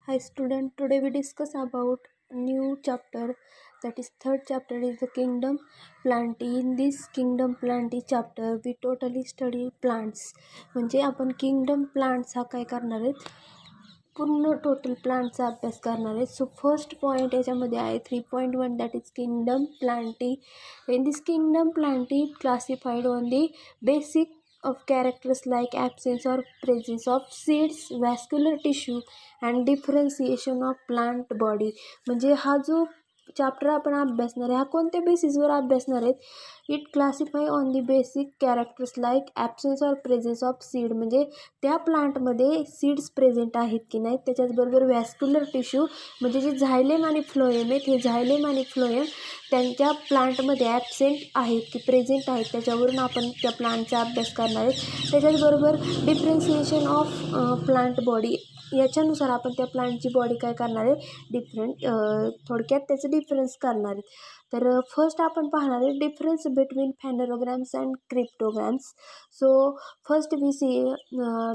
Hi student, today we discuss about new chapter, that is third chapter is the kingdom planty. In this kingdom planty chapter we totally study plants. म्हणजे आपण kingdom plants हा काय करणार आहेत, पूर्ण total प्लांटचा अभ्यास करणार आहे. सो फर्स्ट पॉईंट याच्यामध्ये आहे 3.1 that is kingdom Plantae. In this kingdom Plantae classified on the basic of characters like absence or presence of seeds, vascular tissue and differentiation of plant body. म्हणजे हा जो chapter आपण अभ्यासणार आहे हा कोणत्या बेसिसवर अभ्यासणार आहेत, it classify on the basic characters like absence or presence of seed, म्हणजे त्या प्लांटमध्ये सीड्स प्रेझेंट आहेत की नाहीत. त्याच्याचबरोबर व्हॅस्क्युलर टिश्यू म्हणजे जे झायलेम आणि फ्लोएम आहेत, हे झायलेम आणि फ्लोएम त्यांच्या प्लांटमध्ये ॲबसेंट आहेत की प्रेझेंट आहेत, त्याच्यावरून आपण त्या प्लांटचा अभ्यास करणार आहेत. त्याच्याचबरोबर डिफरन्सिएशन ऑफ प्लांट बॉडी, याच्यानुसार आपण त्या प्लांटची बॉडी काय करणार आहे, डिफरंट थोडक्यात त्याचं डिफरन्स करणार आहेत. तर फर्स्ट आपण पाहणार आहे difference between phanerograms and cryptograms. So first we see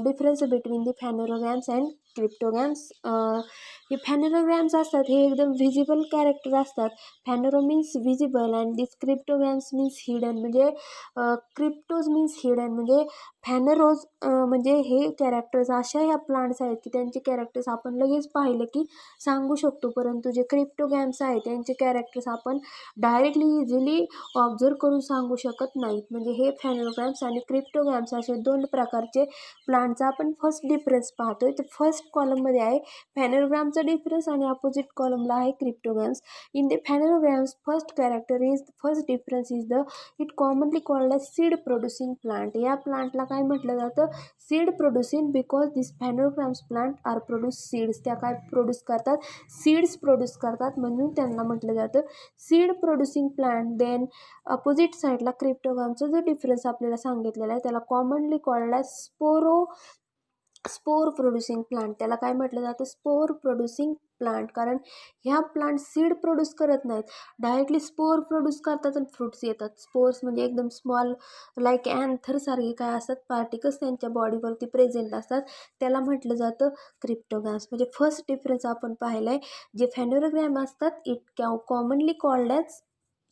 difference between the phanerograms and cryptograms. हे फॅनरोग्राम्स असतात हे एकदम व्हिजिबल कॅरेक्टर असतात. Phanero means visible and this cryptograms means hidden, म्हणजे क्रिप्टोज मीन्स हिडन. म्हणजे फॅनरोज म्हणजे हे कॅरेक्टर्स अशा ह्या प्लांट्स आहेत की त्यांचे कॅरेक्टर्स आपण लगेच पाहिलं की सांगू शकतो, परंतु जे क्रिप्टोग्राम्स आहेत त्यांचे कॅरेक्टर्स आपण डायरेक्टली इझिली ऑब्झर्व करून सांगू शकत नाहीत. म्हणजे हे फॅनरोग्राम्स आणि क्रिप्टोग्राम्स असे दोन प्रकारचे प्लांटचा आपण फर्स्ट डिफरन्स पाहतोय. तर फर्स्ट कॉलममध्ये आहे फॅनरोग्रामचा डिफरन्स आणि अपोजिट कॉलमला आहे cryptograms. In the phanerograms first difference is the it commonly called as seed producing plant. या प्लांटला काय म्हटलं जातं, seed producing, because this phanerograms plant are produce seeds. त्या काय प्रोड्यूस करतात, सीड्स प्रोड्यूस करतात, म्हणून त्यांना म्हटलं जातं seed producing plant. Then opposite साईडला क्रिप्टोग्रामचा जो डिफरन्स आपल्याला सांगितलेला आहे त्याला commonly called as spore producing plant. त्याला काय म्हटलं जातं, स्पोर प्रोड्युसिंग प्लांट, कारण ह्या प्लांट सीड प्रोड्यूस करत नाहीत, डायरेक्टली स्पोर प्रोड्यूस करतात आणि फ्रुट्स येतात. स्पोर्स म्हणजे एकदम स्मॉल लाईक अँथरसारखे काय असतात पार्टिकल्स त्यांच्या बॉडीवरती प्रेझेंट असतात, त्याला म्हटलं जातं क्रिप्टोग्राम्स. म्हणजे फर्स्ट डिफरन्स आपण पाहिला आहे, जे फॅनरोग्राम असतात it commonly called as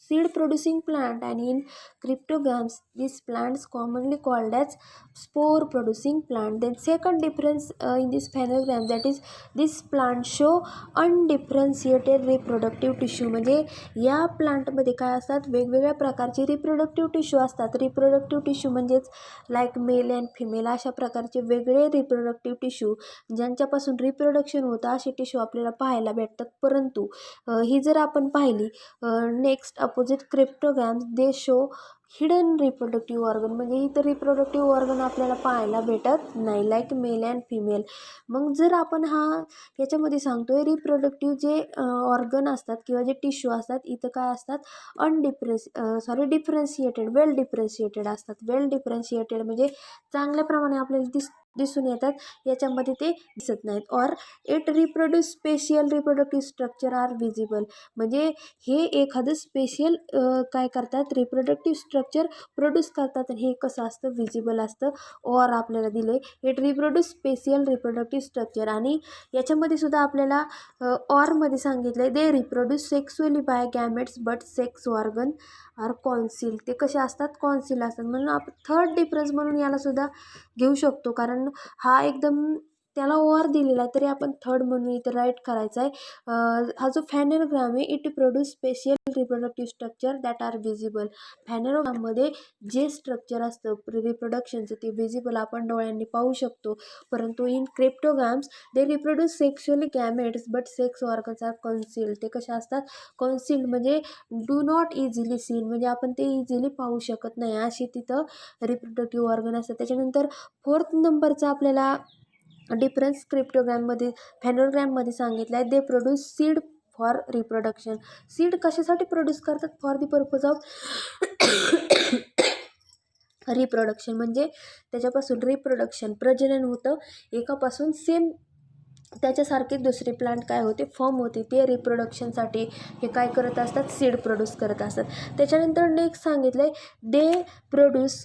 seed producing plant and in cryptogams these plants commonly called as spore producing plant. Then second difference in this phenogram, that is this plant show undifferentiated reproductive tissue. म्हणजे या प्लांटमध्ये काय असतात, वेगवेगळ्या प्रकारचे reproductive tissue असतात. Reproductive tissue म्हणजेच like mail and female अशा प्रकारचे वेगळे रिप्रोडक्टिव्ह टिश्यू ज्यांच्यापासून रिप्रोडक्शन होतं असे टिश्यू आपल्याला पाहायला भेटतात. परंतु ही जर आपण पाहिली next opposite cryptograms they show hidden reproductive organ, म्हणजे इथं रिप्रोडक्टिव्ह ऑर्गन आपल्याला पाहायला भेटत नाही लाईक मेल अँड फिमेल. मग जर आपण याच्यामध्ये सांगतोय रिप्रोडक्टिव्ह जे ऑर्गन असतात किंवा जे टिश्यू असतात इथं काय असतात, डिफरन्शिएटेड, वेल डिफरन्शिएटेड असतात. वेल डिफरन्शिएटेड म्हणजे चांगल्या प्रमाणे आपल्याला दिसून येतात, याच्यामध्ये ते दिसत नाहीत. Or it reproduce special reproductive structure are visible, म्हणजे हे एखादं स्पेशल काय करतात, रिप्रोडक्टिव्ह स्ट्रक्चर प्रोड्यूस करतात आणि हे कसं असतं, विजिबल असतं. ऑर आपल्याला दिले it reproduce special reproductive structure, आणि याच्यामध्ये सुद्धा आपल्याला ऑरमध्ये सांगितलं आहे they reproduce sexually by gametes but sex organ are concealed. ते कसे असतात, कॉन्सिल असतात. म्हणून आपण थर्ड डिफरन्स म्हणून याला सुद्धा घेऊ शकतो, कारण हा एकदम त्याला ऑर दिलेला आहे तरी आपण थर्ड म्हणून इथं राईट करायचा आहे. हा जो फॅनरोग्राम आहे it produce special reproductive structure that are visible. फॅनरोग्राममध्ये जे स्ट्रक्चर असतं रिप्रोडक्शनचं ते विजिबल आपण डोळ्यांनी पाहू शकतो. परंतु in cryptograms they reproduce sexually gametes but sex organs are concealed. ते कसे असतात, कॉन्सिल्ड म्हणजे डू नॉट इझिली सीन, म्हणजे आपण ते इझिली पाहू शकत नाही अशी तिथं रिप्रोडक्टिव्ह ऑर्गन असतात. त्याच्यानंतर फोर्थ नंबरचा आपल्याला डिफरन्स क्रिप्टोग्राममध्ये फॅनरोग्राममध्ये सांगितलं आहे they produce seed for reproduction. Seed कशासाठी प्रोड्यूस करतात, for the purpose of reproduction, म्हणजे त्याच्यापासून रिप्रोडक्शन प्रजनन होतं, एकापासून सेम त्याच्यासारखे दुसरे प्लांट काय होते, फॉर्म होते, ते रिप्रोडक्शनसाठी हे काय करत असतात, सीड प्रोड्यूस करत असतात. त्याच्यानंतर नेक्स्ट सांगितलं आहे दे प्रोड्यूस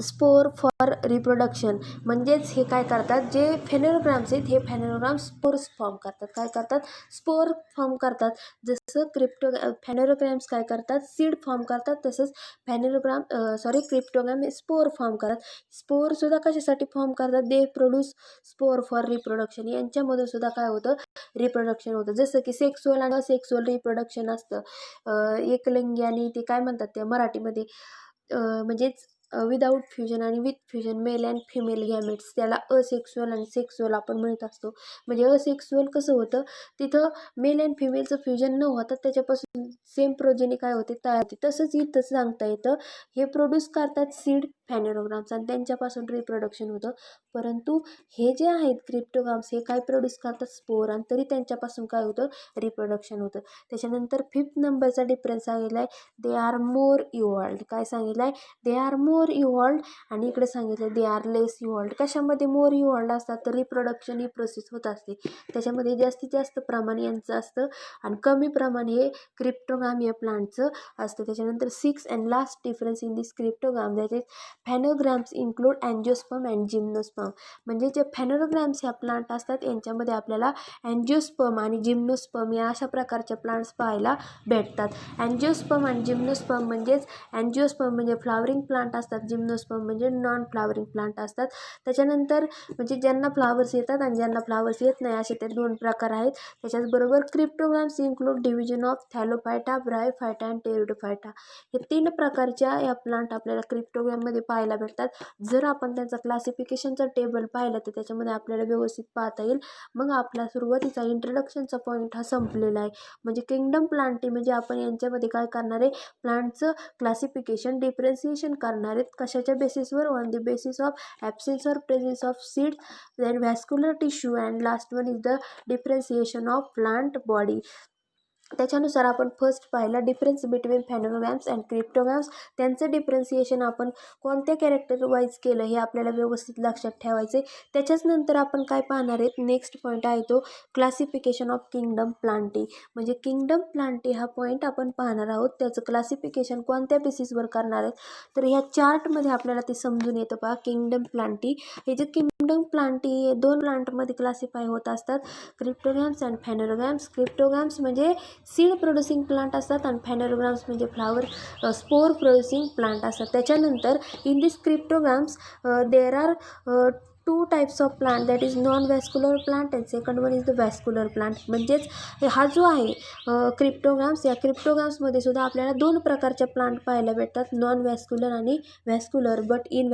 स्पोर फॉर रिप्रोडक्शन, म्हणजेच हे काय करतात, जे फेनोग्राम्स आहेत हे फेनोग्राम्स स्पोर्स फॉर्म करतात. काय करतात? स्पोर फॉर्म करतात. जसं फेनोग्राम्स काय करतात? सीड फॉर्म करतात. तसंच क्रिप्टोग्राम हे स्पोर फॉर्म करतात. स्पोरसुद्धा कशासाठी फॉर्म करतात? They produce spore for reproduction. यांच्यामधून सुद्धा काय होतं? रिप्रोडक्शन होतं. जसं की सेक्सुअल आणि असेक्सुअल रिप्रोडक्शन असतं. एकलिंगी आणि ते काय म्हणतात ते मराठीमध्ये, म्हणजेच विदाऊट फ्युजन आणि with fusion, male and female gametes, त्याला असेक्सुअल आणि सेक्सुअल आपण म्हणत असतो. म्हणजे असेक्सुअल कसं होतं? तिथं मेल अँड फिमेलचं फ्युजन न होता त्याच्यापासून सेम प्रोजेनी काय होते? तयार होते. तसंच इथं सांगता येतं, हे प्रोड्यूस करतात सीड फेनोग्राम्स आणि त्यांच्यापासून रिप्रोडक्शन होतं. परंतु हे जे आहेत क्रिप्टोग्राम्स हे काय प्रोड्यूस करतात? स्पोर, आणि तरी त्यांच्यापासून काय होतं? रिप्रोडक्शन होतं. त्याच्यानंतर 5th नंबरचा डिफरन्स सांगितला आहे, दे आर मोर इव्हॉल्ड. काय सांगितलं आहे? They are more evolved. आणि इकडे सांगितलं दे आर लेस इव्हॉल्ड. कशामध्ये मोर इव्हॉल्ड असतात? तर रिप्रोडक्शन ही प्रोसेस होत असते, त्याच्यामध्ये जास्तीत जास्त प्रमाण यांचं असतं आणि कमी प्रमाण हे क्रिप्टोग्राम या प्लांटचं असतं. त्याच्यानंतर 6th and last difference in this cryptogram, that is phenograms include angiosperm and gymnosperm. म्हणजे जे फेनोग्राम्स या प्लांट असतात यांच्यामध्ये आपल्याला अँजिओस्पर्म आणि जिम्नोस्पर्म या अशा प्रकारचे प्लांट्स पाहायला भेटतात. अँजिओस्पर्म आणि जिम्नोस्पर्म म्हणजेच, अँजिओस्पर्म म्हणजे फ्लावरिंग प्लांट असतात, जिम्नोस्पर्म म्हणजे नॉन फ्लावरिंग प्लांट असतात. त्याच्यानंतर म्हणजे ज्यांना फ्लावर्स येतात आणि ज्यांना फ्लावर्स येत नाही असे ते 2 प्रकार आहेत. त्याच्याचबरोबर cryptograms include division of thallophyta, bryophyta and pteridophyta. हे 3 प्रकारच्या या प्लांट आपल्याला क्रिप्टोग्राममध्ये पाहायला भेटतात. जर आपण त्यांचा क्लासिफिकेशनचा टेबल पाहिला तर त्याच्यामध्ये आपल्याला व्यवस्थित पाहता येईल. मग आपला सुरुवातीचा इंट्रोडक्शनचा पॉईंट हा संपलेला आहे. म्हणजे किंगडम प्लांटी म्हणजे आपण यांच्यामध्ये काय करणार आहे? प्लांटचं क्लासिफिकेशन, डिफरन्सिएशन करणार आहेत. कशाच्या बेसिसवर? On the basis of absence or presence of seeds, then vascular tissue and last one is the differentiation of plant body. त्याच्यानुसार आपण फर्स्ट पाहिला difference between phanerogams and cryptograms. त्यांचं डिफरन्सिएशन आपण कोणत्या कॅरेक्टर वाईज केलं हे आपल्याला व्यवस्थित लक्षात ठेवायचे. त्याच्याच नंतर आपण काय पाहणार आहेत? नेक्स्ट पॉईंट आहे तो क्लासिफिकेशन ऑफ किंगडम प्लांटी. म्हणजे किंगडम प्लांटी हा पॉईंट आपण पाहणार आहोत. त्याचं क्लासिफिकेशन कोणत्या बेसिसवर करणार आहेत? तर ह्या चार्टमध्ये आपल्याला ते समजून येतं. पहा, किंगडम प्लांटी हे जे किंगडम प्लांटी 2 प्लांटमध्ये क्लासिफाय होत असतात, क्रिप्टोग्राम्स अँड फेनोग्राम्स. क्रिप्टोग्राम्स म्हणजे सीड प्रोड्युसिंग प्लांट असतात आणि फेनोग्राम्स म्हणजे स्पोर प्रोड्युसिंग प्लांट असतात. त्याच्यानंतर in this cryptograms there are 2 types of plant, that is non vascular plant and second one is the vascular plant. म्हणजेच हा जो आहे क्रिप्टोग्राम्स, या क्रिप्टोग्राम्समध्ये सुद्धा आपल्याला 2 प्रकारच्या प्लांट पाहायला भेटतात, नॉन व्हॅस्क्युलर आणि vascular. But in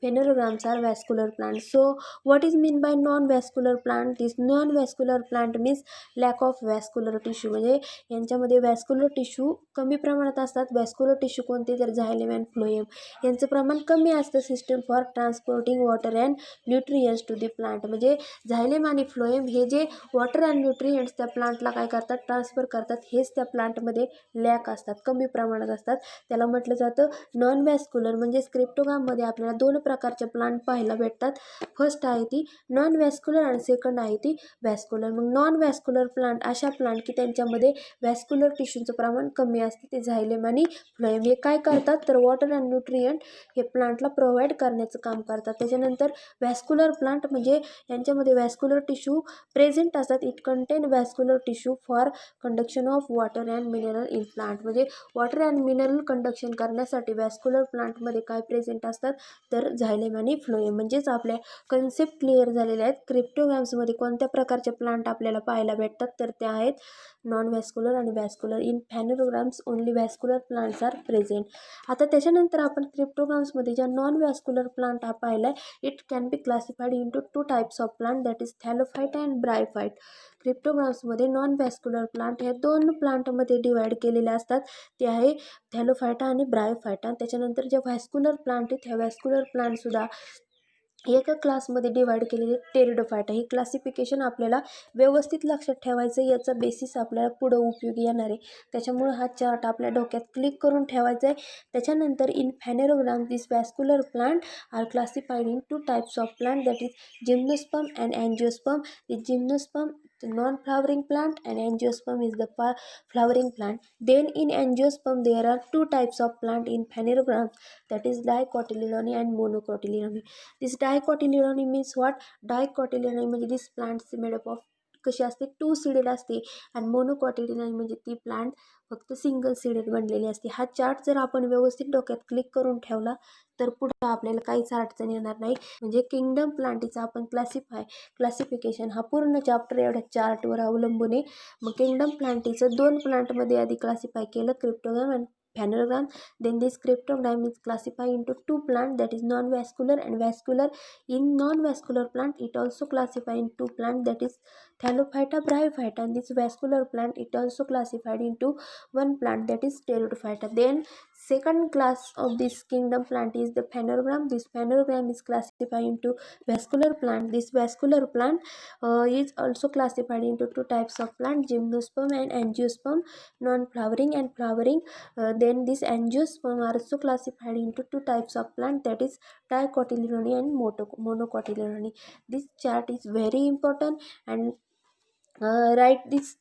phenograms are vascular plant. So what is mean by non vascular plant? This non vascular plant means lack of vascular tissue. म्हणजे यांच्यामध्ये व्हॅस्क्युलर टिश्यू कमी प्रमाणात असतात. व्हॅस्क्युलर टिश्यू कोणते? तर झायलेम अँड फ्लोएम यांचं प्रमाण कमी असतं. System for transporting water and nutrients to the plant. म्हणजे झायलेम आणि फ्लोएम हे जे वॉटर अँड न्यूट्रियंट्स त्या प्लांटला काय करतात? ट्रान्सफर करतात. हेच त्या प्लांटमध्ये लॅक असतात, कमी प्रमाणात असतात. त्याला म्हटलं जातं नॉन व्हॅस्क्युलर. म्हणजे क्रिप्टोग्राममध्ये आपल्याला 2 प्रकारचे प्लांट पाहायला भेटतात. फर्स्ट आहे ती नॉन व्हॅस्क्युलर आणि सेकंड आहे ती व्हॅस्क्युलर. मग नॉन व्हॅस्क्युलर प्लांट अशा प्लांट की त्यांच्यामध्ये व्हॅस्क्युलर टिश्यूचं प्रमाण कमी असते, ते झायलेम आणि फ्लोएम. हे काय करतात? तर वॉटर अँड न्यूट्रियंट हे प्लांटला प्रोव्हाइड करण्याचं काम करतात. त्याच्यानंतर व्हॅस्क्युलर प्लांट म्हणजे यांच्यामध्ये व्हॅस्क्युलर टिश्यू प्रेझेंट असतात. It content vascular tissue for conduction of water and mineral in plant. म्हणजे वॉटर अँड मिनरल कंडक्शन करण्यासाठी व्हॅस्क्युलर प्लांटमध्ये काय प्रेझेंट असतात? तर झायलेम आणि फ्लोएम. म्हणजेच आपल्या कन्सेप्ट क्लिअर झालेल्या आहेत. क्रिप्टोग्राम्समध्ये कोणत्या प्रकारचे प्लांट आपल्याला पाहायला भेटतात? तर ते आहेत नॉन व्हॅस्क्युलर आणि vascular. In phenograms only vascular plants are present. आता त्याच्यानंतर आपण क्रिप्टोग्राम्समध्ये ज्या नॉन व्हॅस्क्युलर प्लांट हा पाहिला आहे, it can be classified into 2 types of plant, that is thallophyte and bryophyte. क्रिप्टोग्राम्समध्ये नॉन व्हॅस्क्युलर प्लांट ह्या 2 प्लांटमध्ये डिवाईड केलेले असतात. ते आहे थॅलोफायटा आणि ब्रायोफायटा. त्याच्यानंतर जे व्हॅस्क्युलर प्लांट आहेत, ह्या व्हॅस्क्युलर प्लांटसुद्धा एका क्लासमध्ये डिवाईड केलेले टेरिडोफायटा. ही क्लासिफिकेशन आपल्याला व्यवस्थित लक्षात ठेवायचं, याचा बेसिस आपल्याला पुढं उपयोगी येणार आहे. त्याच्यामुळे हा चार्ट आपल्या डोक्यात क्लिक करून ठेवायचा आहे. त्याच्यानंतर in phenogram this vascular plant are classified in 2 types of plant, that is gymnosperm and angiosperm. The gymnosperm the non-flowering plant, and angiosperm is the flowering plant. Then in angiosperm there are two types of plant in phanerogams, that is dicotyledone and monocotyledone. This dicotyledone means what? Dicotyledone म्हणजे this plant is made up of कशी असते, to seeded असते, आणि मोनोकॉटिलिडन म्हणजे ती plant फक्त single seeded बनलेली असते. हा चार्ट जर आपण व्यवस्थित डोक्यात क्लिक करून ठेवला तर पुढे आपल्याला काहीच अडचण येणार नाही. म्हणजे किंगडम प्लांटीचा आपण क्लासिफिकेशन हा पूर्ण चॅप्टर एवढ्या चार्टवर अवलंबून आहे. मग किंगडम प्लांटीचं दोन प्लांटमध्ये आधी क्लासिफाय केलं, क्रिप्टोगॅम and phanerogram. Then this cryptogram is classified into two plant, that is non-vascular and vascular. In non-vascular plant it also classified in two plant, that is Thallophyta, Bryophyta, and this vascular plant it also classified into one plant, that is Pteridophyta. Then second class of this kingdom plant is the phanerogram. This phanerogram is classified into vascular plant. This vascular plant is also classified into two types of plant, gymnosperm and angiosperm, non-flowering and flowering. Then this angiosperm are also classified into two types of plant, that is dicotyledone and monocotyledone. This chart is very important, and write this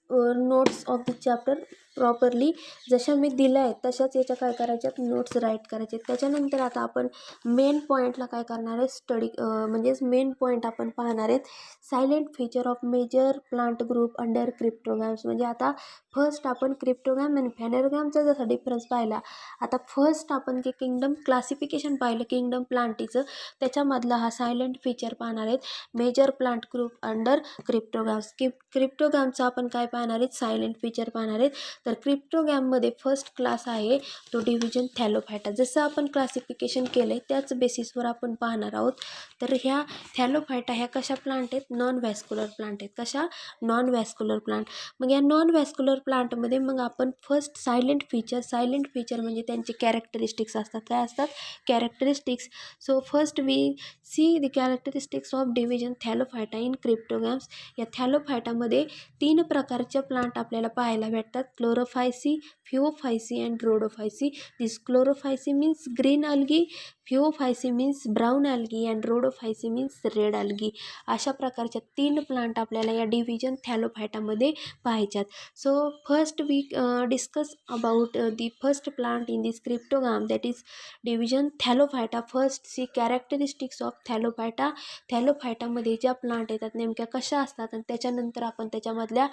notes of the chapter properly. जशा मी दिल्या आहेत तशाच याच्या काय करायच्यात, notes right करायचे. त्याच्यानंतर आता आपण मेन पॉईंटला काय करणार आहे, स्टडी म्हणजेच मेन पॉईंट आपण पाहणार आहेत, salient feature of major plant group under cryptogams. म्हणजे आता फर्स्ट आपण क्रिप्टोगॅम आणि फॅनेरोगॅमचा जसा डिफरन्स पाहिला, आता फर्स्ट आपण जे किंगडम क्लासिफिकेशन पाहिलं किंगडम प्लांटीचं, त्याच्यामधला हा सायलेंट फीचर पाहणार आहेत, मेजर प्लांट ग्रुप अंडर क्रिप्टोगॅम्स. क्रिप्टोगॅमचा आपण काय पाहणार आहेत, सायलेंट फीचर पाहणार आहेत. तर क्रिप्टोगॅममध्ये फर्स्ट क्लास आहे तो डिव्हिजन थॅलोफायटा. जसं आपण क्लासिफिकेशन केलं आहे त्याच बेसिसवर आपण पाहणार आहोत. तर ह्या थॅलोफायटा ह्या कशा प्लांट आहेत, नॉन व्हॅस्क्युलर प्लांट आहेत. कशा, नॉन व्हॅस्क्युलर प्लांट. मग या नॉन व्हॅस्क्युलर प्लांटमध्ये मग आपण फर्स्ट सायलेंट फीचर म्हणजे त्यांचे कॅरेक्टरिस्टिक्स असतात. काय असतात, characteristics. So first we see the characteristics of division thallophyta in cryptogams. या थॅलोफायटामध्ये तीन प्रकारचे प्लांट आपल्याला पाहायला भेटतात, chlorophyceae, phaeophyceae and rhodophyceae. This chlorophyceae means green algae, phaeophyceae means brown algae and rhodophyceae means red algae. अशा प्रकारच्या तीन प्लांट आपल्याला या डिव्हिजन थॅलोफायटामध्ये पाहायच्यात. So first we discuss about the first plant in this cryptogam, that is division thallophyta. First see characteristics of Thallophyta. थॅलोफायटामध्ये ज्या plant येतात नेमक्या कशा असतात, आणि त्याच्यानंतर आपण त्याच्यामधल्या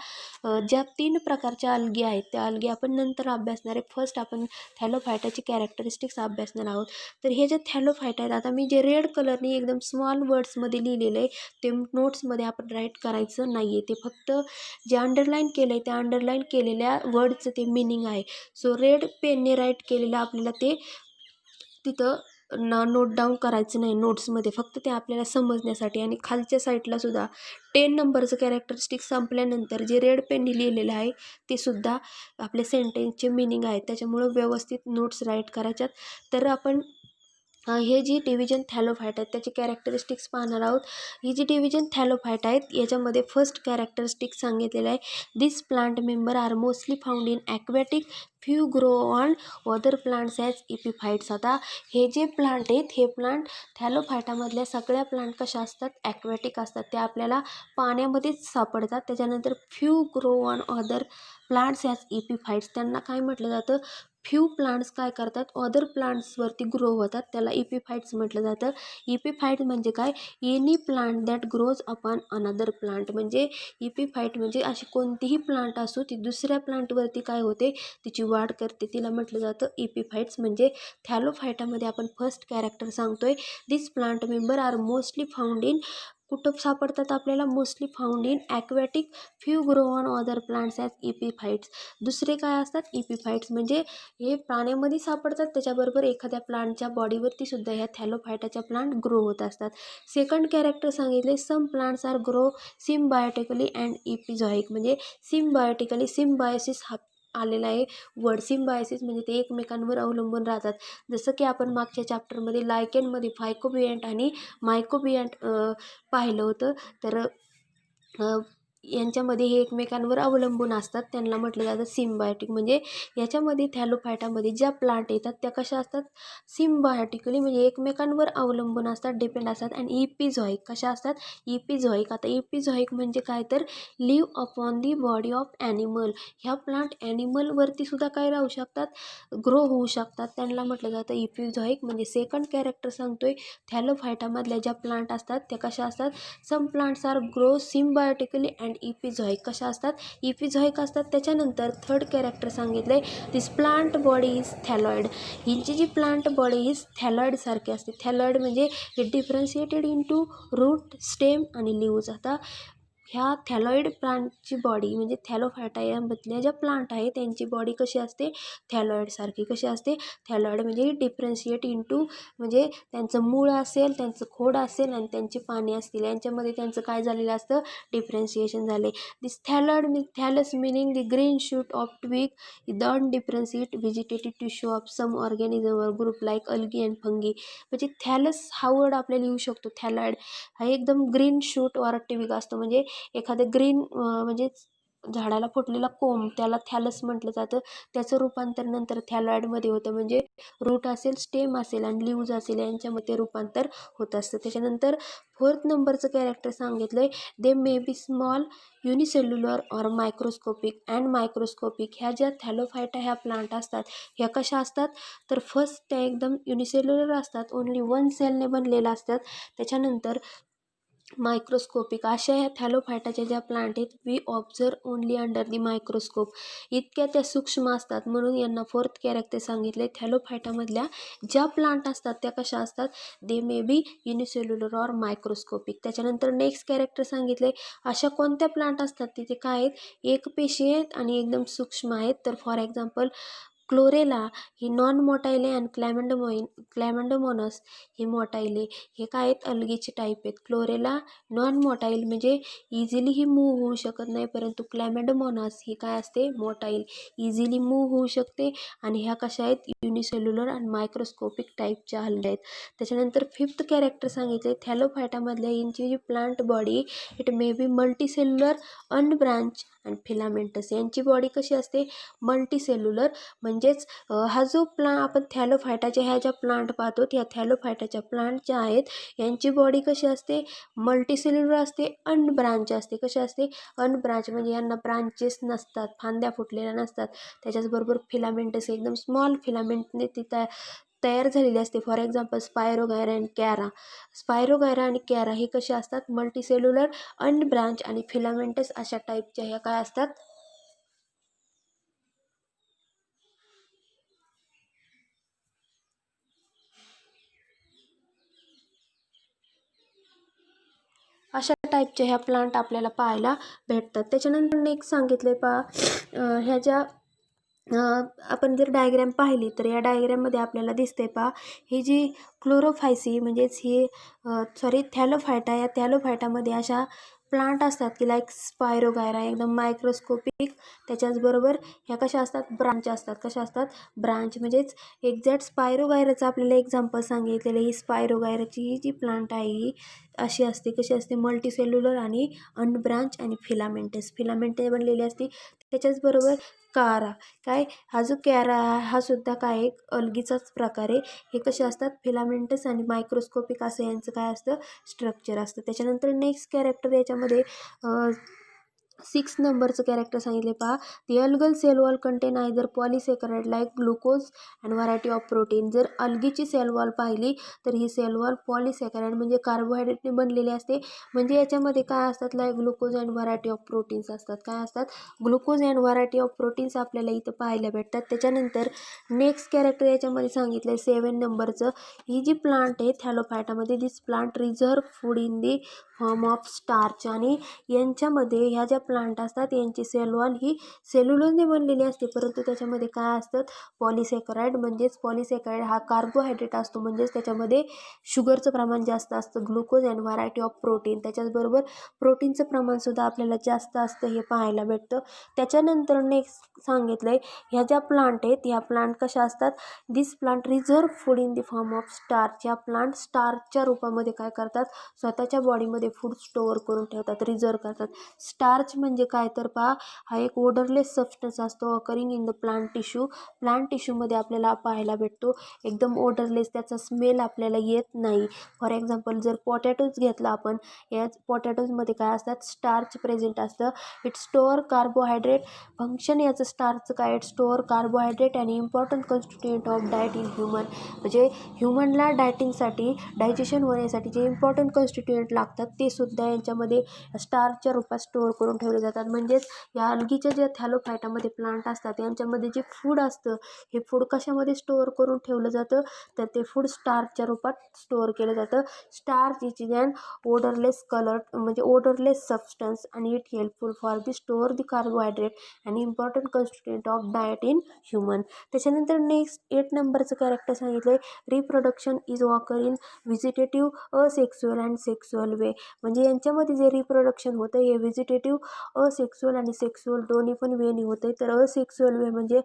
ज्या तीन प्रकारच्या अल्गी आहेत त्या अल्गी आपण नंतर अभ्यासणार आहे. फर्स्ट आपण थॅलोफायटाची कॅरेक्टरिस्टिक्स अभ्यासणार आहोत. तर हे जे थॅलोफायटा आहेत, आता मी जे रेड कलरने एकदम स्मॉल वर्ड्समध्ये लिहिलेलं आहे ते नोट्समध्ये आपण राईट करायचं नाही आहे. ते फक्त जे अंडरलाईन केलं आहे त्या अंडरलाईन केलेल्या वर्डचं ते मिनिंग आहे. सो रेड पेनने राईट केलेलं आपल्याला ते तिथं नोट डाऊन करायचं नाही नोट्समध्ये, फक्त ते आपल्याला समजण्यासाठी. आणि खालच्या साईडला सुद्धा 10 नंबरचं कॅरेक्टरिस्टिक संपल्यानंतर जे रेड पेनने लिहिलेलं आहे ते सुद्धा आपल्या सेंटेन्सचे मिनिंग आहेत. त्याच्यामुळं व्यवस्थित नोट्स राईट करायच्यात. तर आपण हे जी डिव्हिजन थॅलोफायटा आहेत त्याचे कॅरेक्टरिस्टिक्स पाहणार आहोत. ही जी डिव्हिजन थॅलोफायटा आहेत याच्यामध्ये फर्स्ट कॅरेक्टरिस्टिक सांगितलेलं आहे, this plant member are mostly found in aquatic, few grow on other plants as epiphytes. आता हे जे प्लांट आहेत हे प्लांट थॅलोफायटामधल्या सगळ्या प्लांट कशा असतात, ॲक्वॅटिक असतात, ते आपल्याला पाण्यामध्येच सापडतात. त्याच्यानंतर few grow on other plants as epiphytes, त्यांना काय म्हटलं जातं, फ्यू प्लांट्स काय करतात, अदर प्लांट्सवरती ग्रो होतात, त्याला इपिफाईट्स म्हटलं जातं. इपिफाईट म्हणजे काय, any plant that grows upon another plant. म्हणजे इपिफाईट म्हणजे अशी कोणतीही प्लांट असो ती दुसऱ्या प्लांटवरती काय होते, तिची वाढ करते, तिला म्हटलं जातं इपिफाईट्स. म्हणजे थॅलोफायटामध्ये आपण फर्स्ट कॅरेक्टर सांगतोय, this plant member are mostly found in, कुठं सापडतात आपल्याला, mostly found in aquatic, few grow on other plants as epiphytes. दुसरे काय असतात, इपिफाईट्स म्हणजे हे पाण्यामध्ये सापडतात, त्याच्याबरोबर एखाद्या प्लांटच्या बॉडीवरती सुद्धा ह्या थॅलोफायटाच्या प्लांट ग्रो होत असतात. सेकंड कॅरेक्टर सांगितले, some plants are grow symbiotically and epizoic. म्हणजे सिम्बायोटिकली, सिम्बायोसिस हा आलेला आहे वर्ड. सिम्बायोसिस म्हणजे ते एकमेकांवर अवलंबून राहतात. जसं की आपण मागच्या चॅप्टरमध्ये लायकेनमध्ये फायकोबियंट आणि मायकोबियंट पाहिलं होतं. तर यांच्यामध्ये हे एकमेकांवर अवलंबून असतात, त्यांना म्हटलं जातं सिम्बायोटिक. म्हणजे याच्यामध्ये थॅलोफायटामध्ये ज्या प्लांट येतात त्या कशा असतात, सिम्बायोटिकली म्हणजे एकमेकांवर अवलंबून असतात, डिपेंड असतात. आणि इपिझॉईक कशा असतात, इपिझॉईक. आता इपिझॉईक म्हणजे काय तर live upon the body of animal. ह्या प्लांट ॲनिमलवरती सुद्धा काय राहू शकतात, ग्रो होऊ शकतात, त्यांना म्हटलं जातं इपिझॉईक. म्हणजे सेकंड कॅरेक्टर सांगतोय, थॅलोफायटामधल्या ज्या प्लांट असतात त्या कशा असतात, some plants are grow symbiotically and epizoic. कशा असतात, इपिझॉईक असतात. त्याच्यानंतर थर्ड कॅरेक्टर सांगितलंय, this plant body is thalloid. हिंची जी प्लांट बॉडी इज थॅलॉइड सारखी असते. थॅलॉइड म्हणजे हे डिफरन्शिएटेड इंटू रूट, स्टेम आणि लिव्ज. आता ह्या थॅलॉइड प्लांटची बॉडी म्हणजे थॅलोफायटा यामधल्या ज्या प्लांट आहे त्यांची बॉडी कशी असते, थॅलॉइड सारखी. कशी असते, थॅलॉइड म्हणजे डिफरन्शिएट इंटू म्हणजे त्यांचं मूळ असेल, त्यांचं खोड असेल आणि त्यांची पाने असतील, यांच्यामध्ये त्यांचं काय झालेलं असतं, डिफरन्शिएशन झाले. This thalloid thallus meaning the green shoot of twig the undifferentiate vegetative tissue of some organism और group like algae and fungi. म्हणजे थॅलस हा वर्ड आपल्याला येऊ शकतो. थॅलॉइड हा एकदम ग्रीन शूट ऑर ट्विग असतो. म्हणजे एखादं ग्रीन म्हणजे झाडाला फुटलेला कोंब त्याला थॅलस म्हटलं जातं. त्याचं रूपांतर नंतर थॅलॉइडमध्ये होतं. म्हणजे रूट असेल, स्टेम असेल आणि लिव्ज असेल यांच्यामध्ये रूपांतर होत असतं. त्याच्यानंतर फोर्थ नंबरचं कॅरेक्टर सांगितलंय, they may be small unicellular or microscopic and microscopic. ह्या ज्या थॅलोफायटा ह्या प्लांट असतात ह्या कशा असतात, तर फर्स्ट त्या एकदम युनिसेल्युलर असतात, ओन्ली वन सेलने बनलेल्या असतात. त्याच्यानंतर मायक्रोस्कोपिक अशा ह्या थॅलोफायटाच्या ज्या प्लांट आहेत, we observe only under the microscope. इतक्या त्या सूक्ष्म असतात, म्हणून यांना फोर्थ कॅरेक्टर सांगितले. थॅलोफायटामधल्या ज्या प्लांट असतात त्या कशा असतात, they may be unicellular or microscopic. त्याच्यानंतर नेक्स्ट कॅरेक्टर सांगितले, अशा कोणत्या प्लांट असतात तिथे काय आहेत, एकपेशी आहेत आणि एकदम सूक्ष्म आहेत. तर फॉर एक्झाम्पल क्लोरेला ही नॉन मोटाईले आणि क्लॅमॅन्डोमोनस ही मोटाईले. हे काय आहेत, अल्गीचे टाईप आहेत. क्लोरेला नॉन मोटाईल म्हणजे इझिली ही मूव्ह होऊ शकत नाही, परंतु क्लॅमॅन्डोमोनस ही काय असते, मोटाईल, इझिली मूव्ह होऊ शकते. आणि ह्या कशा आहेत, युनिसेल्युलर आणि मायक्रोस्कोपिक टाईपच्या हलल्या आहेत. त्याच्यानंतर फिफ्थ कॅरेक्टर सांगितले, थॅलोफायटामधल्या यांची जी plant body it may be multicellular, unbranch आणि फिलामेंटस. यांची बॉडी कशी असते, मल्टीसेल्युलर. म्हणजेच हा जो आपण थॅलोफायटाच्या ह्या ज्या प्लांट पाहतो त्या थॅलोफायटाच्या प्लांट ज्या आहेत यांची बॉडी कशी असते, मल्टीसेल्युलर असते, अनब्रांच असते. कशी असते, अनब्रांच म्हणजे यांना ब्रांचेस नसतात, फांद्या फुटलेल्या नसतात. त्याच्याचबरोबर फिलामेंटस एकदम स्मॉल फिलामेंटने ती तयार झालेली असते. For example spirogyra and chara. Spirogyra आणि कॅरा ही कशी असतात, मल्टीसेल्युलर, अनब्रांच आणि फिलामेंटस अशा टाईपच्या ह्या काय असतात, अशा टाईपच्या ह्या प्लांट आपल्याला पाहायला भेटतात. त्याच्यानंतर नेक्स्ट सांगितले ह्या ज्या आपण जर डायग्रॅम पाहिली तर या डायग्रॅममध्ये आपल्याला दिसते ही जी क्लोरोफायसी म्हणजेच ही थॅलोफायटा, या थॅलोफायटामध्ये अशा प्लांट असतात की लाईक स्पायरोगायरा एकदम मायक्रोस्कोपिक. त्याच्याचबरोबर ह्या कशा असतात, ब्रांच असतात. कशा असतात, ब्रांच. म्हणजेच एक्झॅक्ट स्पायरोगायराचं आपल्याला एक्झाम्पल सांगितलेलं. ही स्पायरोगायराची ही जी प्लांट आहे ही अशी असते. कशी असते, मल्टीसेल्युलर आणि अनब्रांच आणि फिलामेंटेस बनलेली असते. त्याच्याचबरोबर कारा काय, हा जो कॅरा हा सुद्धा काय एक अल्गीचाच प्रकार आहे. हे कसे असतात, फिलामेंटस आणि मायक्रोस्कोपिक असं यांचं काय असतं, स्ट्रक्चर असतं. त्याच्यानंतर नेक्स्ट कॅरेक्टर याच्यामध्ये 6 नंबरचं कॅरेक्टर सांगितले the algal cell wall contain either polysaccharide like glucose and variety of protein. जर अल्गीची सेल वॉल पाहिली तर ही सेल वॉल पॉलिसेकराइड म्हणजे कार्बोहायड्रेटने बनलेली असते. म्हणजे याच्यामध्ये काय असतात, like glucose and variety of proteins असतात. काय असतात, glucose and variety of proteins आपल्याला इथं पाहायला भेटतात. त्याच्यानंतर नेक्स्ट कॅरेक्टर याच्यामध्ये सांगितलं 7 नंबरचं, ही जी प्लांट आहे थॅलोफायटामध्ये, this plant reserve food in the form of starch. आणि यांच्यामध्ये ह्या ज्या प्लांट असतात यांची सेल वॉल ही सेल्युलोजने बनलेली असते, परंतु त्याच्यामध्ये काय असतात, पॉलिसेकराइड. म्हणजेच पॉलिसेकराइड हा कार्बोहायड्रेट असतो, म्हणजेच त्याच्यामध्ये शुगरचं प्रमाण जास्त असतं. Glucose and variety of protein, त्याच्याचबरोबर प्रोटीनचं प्रमाणसुद्धा आपल्याला जास्त असतं हे पाहायला भेटतं. त्याच्यानंतर नेक्स्ट सांगितलंय, ह्या ज्या प्लांट आहेत ह्या प्लांट कशा असतात, this plant reserve food in the form of starch. ह्या प्लांट स्टार्चच्या रूपामध्ये काय करतात, स्वतःच्या बॉडीमध्ये त्यांच्यामध्ये फूड स्टोअर करून ठेवतात, रिझर्व करतात. स्टार्च म्हणजे काय तर पहा, हा एक ओडरलेस सबस्टन्स असतो occurring in the plant tissue. Plant टिश्यूमध्ये आपल्याला पाहायला भेटतो, एकदम ओडरलेस, त्याचा स्मेल आपल्याला येत नाही. फॉर एक्झाम्पल जर पोटॅटोज घेतला आपण, या पोटॅटोजमध्ये काय असतात, स्टार्च प्रेझेंट असतं. It store carbohydrate. फंक्शन याचं स्टार्च काय, इट स्टोअर कार्बोहायड्रेट आणि important constituent of diet in human. म्हणजे ह्युमनला डायटिंगसाठी, डायजेशन होण्यासाठी जे इम्पॉर्टंट कॉन्स्टिट्युएंट लागतात ते सुद्धा यांच्यामध्ये स्टार्चच्या रूपात स्टोअर करून ठेवले जातात. म्हणजेच या अल्गीच्या ज्या थॅलोफायटामध्ये प्लांट असतात यांच्यामध्ये जे फूड असतं, हे फूड कशामध्ये स्टोअर करून ठेवलं जातं, तर ते फूड स्टार्चच्या रूपात स्टोअर केलं जातं. Starch is an odourless colour, म्हणजे ओडरलेस सबस्टन्स, आणि it helpful for the store the carbohydrate आणि important constituent of diet in human. त्याच्यानंतर नेक्स्ट 8 नंबरचं कॅरेक्टर सांगितलं आहे, reproduction is occur in vegetative, asexual and sexual way. म्हणजे यांच्यामध्ये जे रिप्रोडक्शन होतं हे व्हिजिटेटिव्ह, असेक्सुअल आणि सेक्सुअल दोन्ही पण वेनी होते. तर असेक्सुअल वे म्हणजे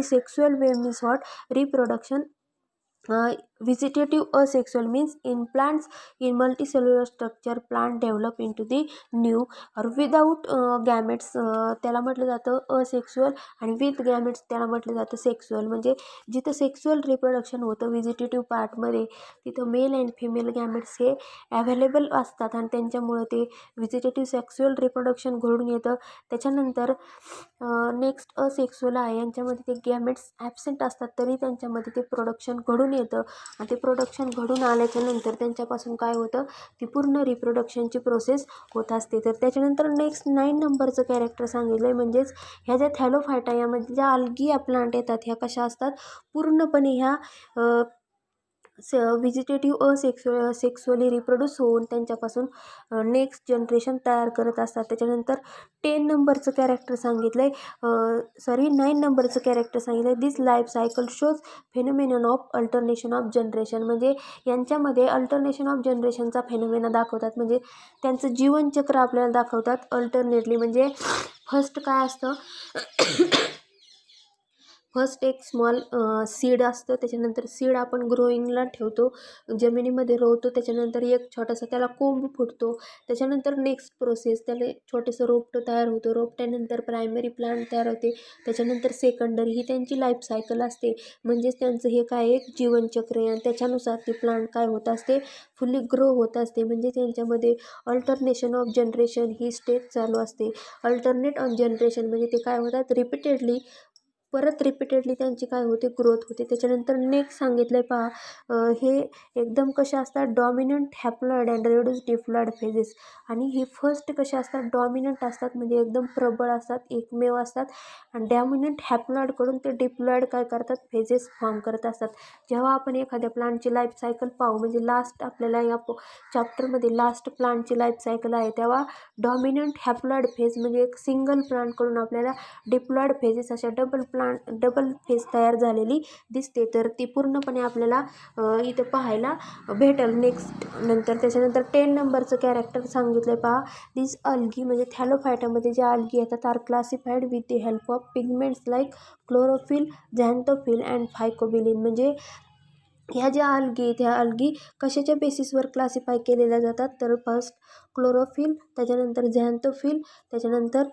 sexual way means what, reproduction. Vegetative asexual means in plants in multicellular structure plant develop into the new or without gametes त्याला म्हटलं जातं असेक्सुअल, आणि विथ गॅमेट्स त्याला म्हटलं जातं सेक्सुअल. म्हणजे जिथं सेक्सुअल रिप्रोडक्शन होतं व्हिजिटेटिव्ह पार्टमध्ये, तिथं मेल अँड फिमेल गॅमेट्स हे अवेलेबल असतात आणि त्यांच्यामुळं ते व्हिजिटेटिव्ह सेक्सुअल रिप्रोडक्शन घडून येतं. त्याच्यानंतर नेक्स्ट असेक्सुअल आहे, यांच्यामध्ये ते गॅमेट्स ॲबसेंट असतात तरी त्यांच्यामध्ये ते प्रोडक्शन घडून येतं, आणि ते प्रोडक्शन घडून आल्याच्या नंतर त्यांच्यापासून काय होतं, ती पूर्ण रिप्रोडक्शनची प्रोसेस होत असते. तर त्याच्यानंतर नेक्स्ट 9 नंबरचं कॅरेक्टर सांगितलं आहे, म्हणजेच ह्या ज्या थॅलोफायटा यामध्ये ज्या अल्गी या प्लांट येतात, ह्या कशा असतात, पूर्णपणे ह्या व्हिजिटेटिव्ह सेक्सुअली रिप्रोड्यूस होऊन त्यांच्यापासून नेक्स्ट जनरेशन तयार करत असतात. त्याच्यानंतर 10 नंबरचं कॅरेक्टर सांगितलं आहे, 9 नंबरचं कॅरेक्टर सांगितलं आहे, this life cycle shows phenomenon of alternation of generation. म्हणजे यांच्यामध्ये अल्टरनेशन ऑफ जनरेशनचा फेनोमेना दाखवतात, म्हणजे त्यांचं जीवनचक्र आपल्याला दाखवतात अल्टरनेटली. म्हणजे फर्स्ट काय असतं, फर्स्ट एक स्मॉल सीड असतं, त्याच्यानंतर सीड आपण ग्रोईंगला ठेवतो, जमिनीमध्ये रोवतो, त्याच्यानंतर एक छोटासा त्याला कोंब फुटतो, त्याच्यानंतर नेक्स्ट प्रोसेस, त्याला छोटंसं रोपटं तयार होतं, रोपट्यानंतर प्रायमरी प्लांट तयार होते, त्याच्यानंतर सेकंडरी, ही त्यांची लाईफ सायकल असते. म्हणजेच त्यांचं हे काय एक जीवनचक्र आहे, आणि त्याच्यानुसार ते प्लांट काय होत असते, फुल्ली ग्रो होत असते. म्हणजे त्यांच्यामध्ये alternation of generation he stage चालू असते. अल्टरनेट ऑन जनरेशन म्हणजे ते काय होतात, रिपीटेडली त्यांची काय होते, ग्रोथ होते. त्याच्यानंतर नेक्स्ट सांगितलं आहे पहा, हे एकदम कसे असतात, dominant haploid and reduce diploid phases. आणि हे फर्स्ट कसे असतात, डॉमिनंट असतात, म्हणजे एकदम प्रबळ असतात, एकमेव असतात, आणि डॉमिनंट हॅप्लॉइडकडून ते डिप्लॉइड काय करतात, फेजेस फॉर्म करत असतात. जेव्हा आपण एखाद्या प्लांटची लाईफ सायकल पाहू, म्हणजे लास्ट आपल्याला या चॅप्टरमध्ये लास्ट प्लांटची लाईफ सायकल आहे, तेव्हा डॉमिनंट हॅप्लॉइड फेज म्हणजे एक सिंगल प्लांटकडून आपल्याला डिप्लॉइड फेजेस अशा डबल फेज तयार झालेली दिसते. तर ती पूर्णपणे आपल्याला इथं पाहायला भेटेल नेक्स्ट नंतर. त्याच्यानंतर 10 नंबरचं कॅरेक्टर सांगितलं आहे पहा, दिस अल्गी म्हणजे थॅलोफायटामध्ये ज्या अल्गी येतात are classified with the help of pigments like chlorophyll, xanthophyll and phycobilin. म्हणजे ह्या ज्या अल्गी आहेत, ह्या अल्गी कशाच्या बेसिसवर क्लासिफाय केलेल्या जातात, तर फर्स्ट क्लोरोफिल, त्याच्यानंतर झॅन्थोफिल, त्याच्यानंतर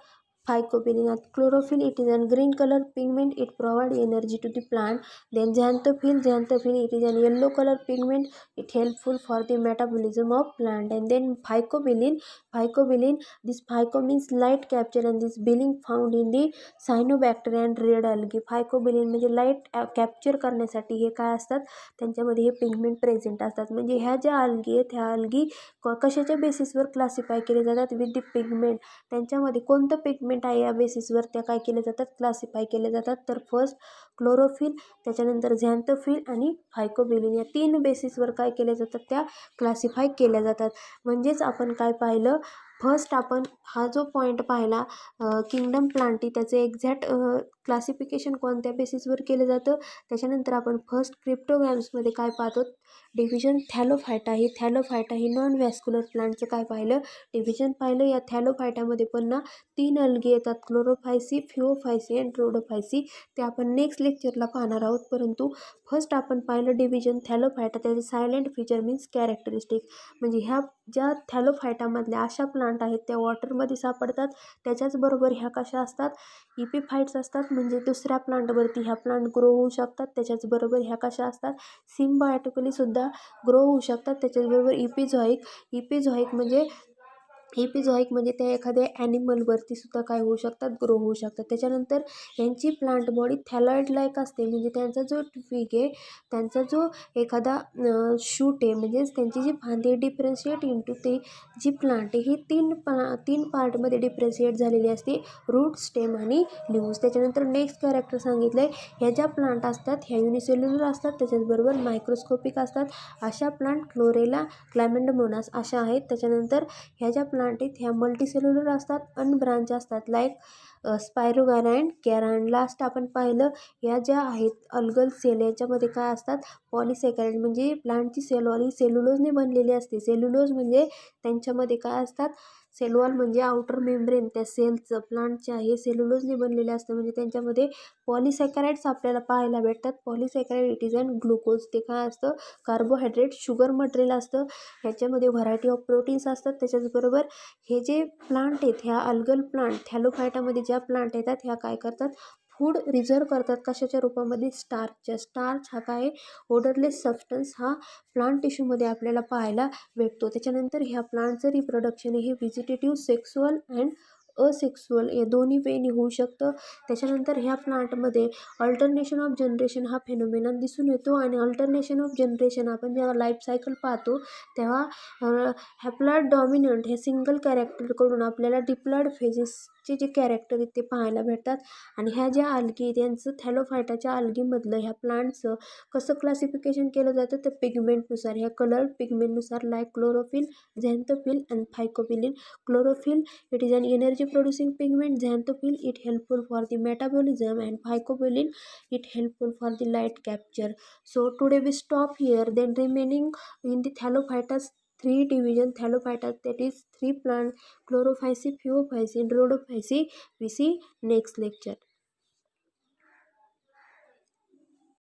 phycobilin. Chlorophyll it is an green colour pigment, it provide energy to the plant. Then xanthophyll it is an yellow colour pigment, it helpful for the metabolism of plant. And then phycobilin, this phyco means light capture and this bilin found in the cyanobacteria and red algae. Phycobilin म्हणजे light capture करण्यासाठी हे काय असतात, त्यांच्यामध्ये हे pigment present असतात. म्हणजे ह्या ज्या अल्गी आहेत, ह्या अल्गी कशाच्या बेसिसवर क्लासिफाय केले जातात, विथ दी पिगमेंट. त्यांच्यामध्ये कोणतं पिगमेंट आहे या बेसिसवर त्या काय केले जातात, क्लासिफाय केले जातात. तर फर्स्ट क्लोरोफिल, त्याच्यानंतर झॅन्थोफिल आणि फायकोबिलिन या 3 बेसिसवर काय केले जातात, त्या क्लासिफाय केल्या जातात. म्हणजेच आपण काय पाहिलं, फर्स्ट आपण हा जो पॉईंट पाहिला किंगडम प्लांटी, त्याचं एक्झॅक्ट क्लासिफिकेशन कोणत्या बेसिसवर केलं जातं. त्याच्यानंतर आपण फर्स्ट क्रिप्टोगॅम्समध्ये काय पाहतो, डिव्हिजन थॅलोफायटा. ही नॉन व्हॅस्क्युलर प्लांटचं काय पाहिलं, डिव्हिजन पाहिलं. या थॅलोफायटामध्ये पुन्हा 3 अल्गे येतात, क्लोरोफायसी, फिओफायसी अँड रोडोफायसी. ते आपण नेक्स्ट लेक्चरला पाहणार आहोत. परंतु फर्स्ट आपण पाहिलं डिव्हिजन थॅलोफायटा. त्याचे सायलेंट फीचर मीन्स कॅरेक्टरिस्टिक, म्हणजे ह्या ज्या थॅलोफायटामधल्या अशा प्लांट आहेत त्या वॉटरमध्ये सापडतात. त्याच्याचबरोबर ह्या कशा असतात, इपिफाईट्स असतात, म्हणजे दुसऱ्या प्लांटवरती ह्या प्लांट ग्रो होऊ शकतात. त्याच्याचबरोबर ह्या कशा असतात, सिम्बायोटिकली सुद्धा ग्रो होऊ शकतात. त्याच्याचबरोबर इपिझॉइक म्हणजे त्या एखाद्या ॲनिमलवरती सुद्धा काय होऊ शकतात, ग्रो होऊ शकतात. त्याच्यानंतर यांची प्लांट बॉडी थॅलॉइड लाईक असते, म्हणजे त्यांचा जो ट्विग आहे, त्यांचा जो एखादा शूट आहे, म्हणजेच त्यांची जी फांदी डिफरन्शिएट इंटू ते जी प्लांट आहे ही तीन पार्टमध्ये डिफरन्शिएट झालेली असते, रूट, स्टेम आणि लिव्स. त्याच्यानंतर नेक्स्ट कॅरेक्टर सांगितलं आहे, ह्या ज्या प्लांट असतात ह्या युनिसेल्युलर असतात, त्याच्याचबरोबर मायक्रोस्कोपिक असतात. अशा प्लांट क्लोरेला, क्लॅमेंडमोनास अशा आहेत. त्याच्यानंतर ह्या ज्या प्लांट आहेत ह्या मल्टीसेल्युलर असतात, अनब्रांच असतात, like spirogyra and chara. And last आपण पाहिलं, या ज्या आहेत अल्गल सेल, याच्यामध्ये काय असतात, पॉलिसेकॅराइड, म्हणजे प्लांटची सेलवॉल ही सेल्युलोजने बनलेली असते. सेल्युलोज म्हणजे त्यांच्यामध्ये काय असतात, सेलवॉल म्हणजे आउटर मेम्ब्रेन त्या सेलचं प्लांटचे आहे सेल्युलोजने बनलेले असतं, म्हणजे त्यांच्यामध्ये पॉलिसॅकॅराइड्स आपल्याला पाहायला भेटतात. पॉलिसॅकॅराइड इट इज अँड ग्लुकोज, ते काय असतं, कार्बोहायड्रेट, शुगर मटेरियल असतं. ह्याच्यामध्ये व्हरायटी ऑफ प्रोटीन्स असतात. त्याच्याचबरोबर हे जे प्लांट आहेत, ह्या अल्गल प्लांट थॅलोफायटामध्ये ज्या प्लांट येतात ह्या काय करतात, फूड रिझर्व करतात. कशाच्या रूपामध्ये, स्टार्च हा काय, ओडरलेस सबस्टन्स हा प्लांट टिश्यूमध्ये आपल्याला पाहायला भेटतो. त्याच्यानंतर ह्या प्लांटचं रिप्रोडक्शन हे व्हिजिटेटिव्ह, सेक्सुअल अँड असेक्सुअल या दोन्ही वेनी होऊ शकतं. त्याच्यानंतर ह्या प्लांटमध्ये अल्टरनेशन ऑफ जनरेशन हा फेनोमेनॉन दिसून येतो. आणि अल्टरनेशन ऑफ जनरेशन आपण जेव्हा लाईफ सायकल पाहतो तेव्हा हॅप्लॉइड डॉमिनंट हे सिंगल कॅरेक्टरकडून आपल्याला डिप्लॉइड फेजेसचे जे कॅरेक्टर आहेत ते पाहायला भेटतात. आणि ह्या ज्या आल्गी त्यांचं थॅलोफायटाच्या आल्गीमधलं ह्या प्लांटचं कसं क्लासिफिकेशन केलं जातं, तर पिगमेंटनुसार, ह्या कलर पिगमेंटनुसार, like chlorophyll, xanthophyll and phycobilin. Chlorophyll it is an energy producing pigment, xanthophyll it helpful for the metabolism, and phycobilin it helpful for the light capture. So today we stop here, then remaining in the thallophytas 3 division thallophytas, that is 3 plant, chlorophysi, pheophysi and rhodophysi, we see next lecture.